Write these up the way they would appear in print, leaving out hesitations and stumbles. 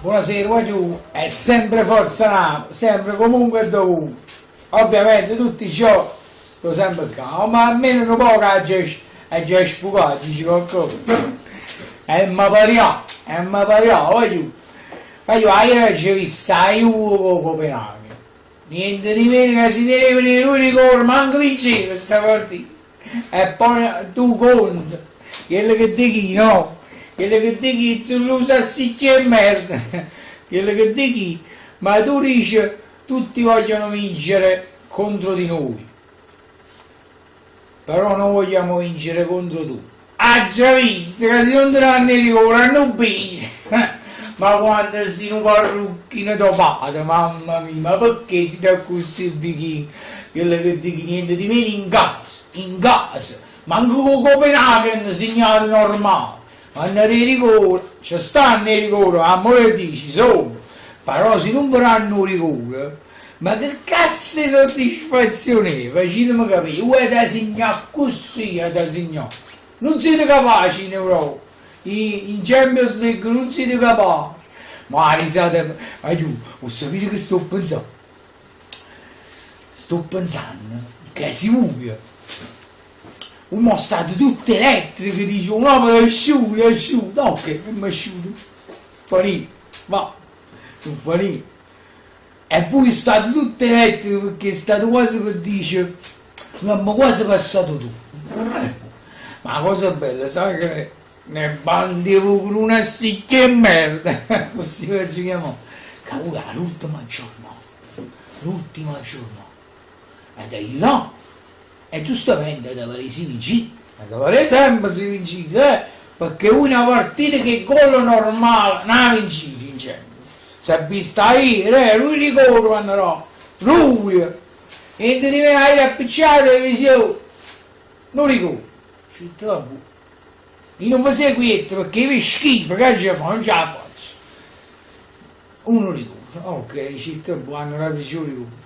Buonasera, voglio, è sempre forza Napoli, sempre comunque e dovunque. Ovviamente tutti ciò, sto sempre qua, ma almeno un po' che è già sfugato, dice qualcosa. E mi pariamo, voglio, ieri ci ho visto a Juve Copenaghen. Niente di meno che si deve venire l'unico, manco vincere questa partita. E poi tu conti, quello che dici no. Quello che dici sull'usa sì che merda, quello che dici, ma tu dici tutti vogliono vincere contro di noi, però non vogliamo vincere contro tu. Ah già visto che se non te ne rigore non vinci, ma quando si un parrucchino topato, mamma mia, ma perché si dà così vicino? Quello che dici niente di meno in casa, manco con Copenaghen segnato normale. Hanno i rigori, ci stanno i rigori, amore dici, sono, però se non faranno rigore, ma che cazzo di soddisfazione è? Facetemi capire, voi da segnare così, da segnare, non siete capaci in Europa, in Champions League non siete capaci, ma risate, aiuto, ho sapere che sto pensando che si muove. Uno stato tutto elettrico, dice no, è asciutto, ok, mi asciutto, finito, va, non finito. E poi è stato tutto elettrico perché è stato quasi che dice, ma quasi passato tu. Ma la cosa bella, sai che ne bandevo con una sicchia e merda, così che ci chiamò, che ora l'ultima giornata, ed è là. E giustamente deve si vincere, deve sempre si vincere, perché una partita che gol normale non ha vincito in genere. Si è vista ieri, lui ricordo quando no, lui, e ti deve aver appicciato la televisione, non ricordo, c'è vabbè. Io non vi seguite perché vi schifo, che ci fa, non ce la faccio. Uno ricordo, ok, c'è buono, la dicevo ricordo.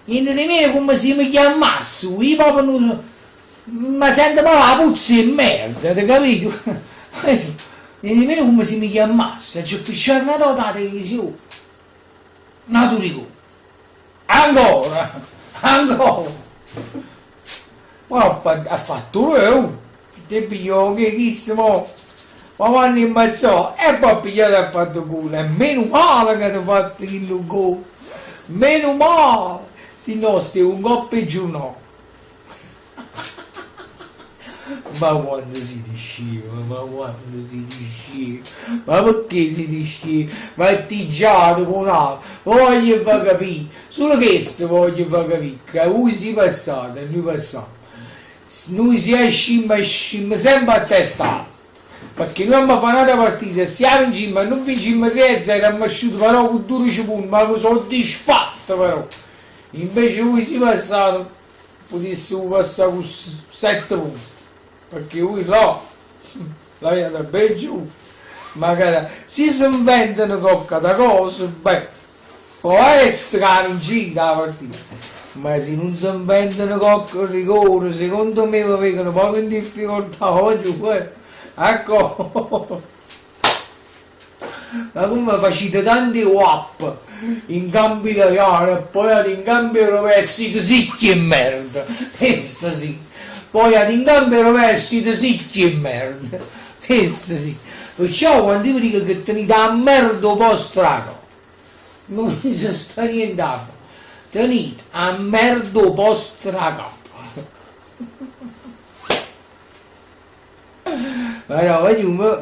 Niente di meno come se mi chiamasse, io proprio non... ma sento ma la puzza di merda, ti capito? Niente di meno come se mi chiamasse, c'è pisciato una data la televisione. No, tu ricordi. Ancora. Ma ha fatto lui, ti piglio che chissimo, ma quando immazzò, e poi pigliato e ha fatto culo, e meno male che ti ha fatto il gol, meno male. Se no, stai un po' peggio no. Ma quando si disceva, ma perché si disceva? Ma è tigiato con altro, voglio far capire, solo questo voglio far capire, che lui si è passato, e lui passato. Noi si esce sempre a testa alta, perché noi abbiamo fatto una partita, stiamo vincendo, non vincimmo 3-0, abbiamo asciutto però con 12 punti, ma lo soddisfatto però. Invece lui si è passato, potesse passare con 7 punti, perché lui là, la vede ben giù, magari si inventano qualche cosa, beh, può essere che ha vincito la partita, ma se non si inventano qualche rigore, secondo me lo vedono poco in difficoltà oggi, ecco. Ma come facete tanti WAP in campo italiano e poi in campo europeo siete sicchi e merda, questo sì, poi in campo europeo siete sicchi e merda, questo sì, perciò quando io dico che tenete a merda posto raga, non mi si sta niente a fare, tenete a merda posto raga. Però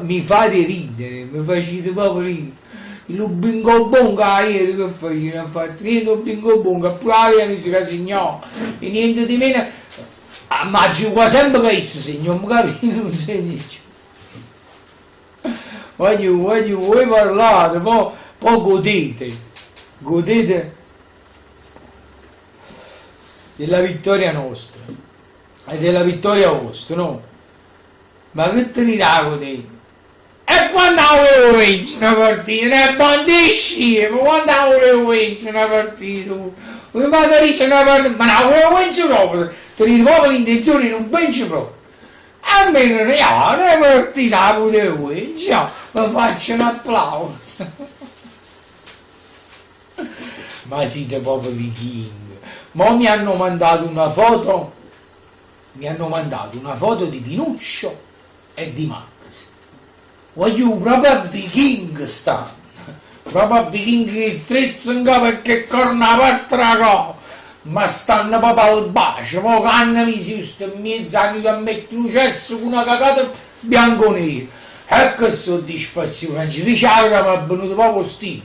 mi fate ridere, mi facete proprio ridere. Il bingo bonga ieri che faceva, ha fatto niente bingo bonga, pure la si segnò, e niente di meno, ma ci vuole sempre che si segna, non capisco, non si dice. Voi parlate, poi godete della vittoria nostra, e della vittoria vostra, no? Ma che te ne dà godere? E quando volevo vincere una partita? Ne bandisci, ma quando volevo vincere una partita? Come mi dice una partita? Ma non volevo vincere proprio, te ne proprio l'intenzione di non vincere proprio. Almeno una partita la potevo vincere, mi faccio un applauso. ma siete proprio vichingi. Ma mi hanno mandato una foto, di Pinuccio e di Max. Voglio proprio a viching stanno, proprio a viching che trezzano perché corna a parte la cosa, ma stanno proprio al bacio, poi che hanno visto questo in mezzo a mettere un cesso con una cagata bianco-nero. E che soddisfazione, ci diciamo che mi è venuto proprio stile,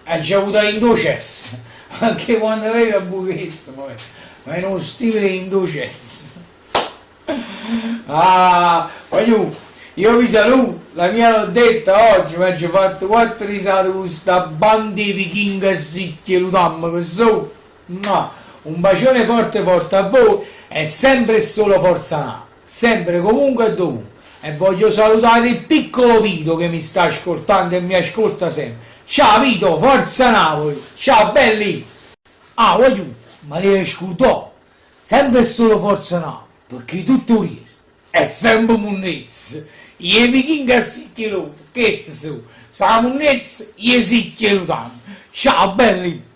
e ci ho avuto in due cessi. Anche quando aveva buchista, ma è uno stile in docesse. Ah, voglio, io vi saluto, la mia l'ho detta oggi, mi ha fatto 4 risate con questa banda di vichinghi e sicchi e lutamma che so. No, un bacione forte forte a voi e sempre e solo forza nave, sempre comunque e dovunque. E voglio salutare il piccolo Vito che mi sta ascoltando e mi ascolta sempre. Ciao Vito, forza Napoli, ciao belli! Ah, voglio, ma ne scordò, sempre e solo forza Napoli, perché tutto questo è sempre munnezza. I vichinghi a sicchielute, che sono? La munnezza, i sicchielutani. Ciao belli!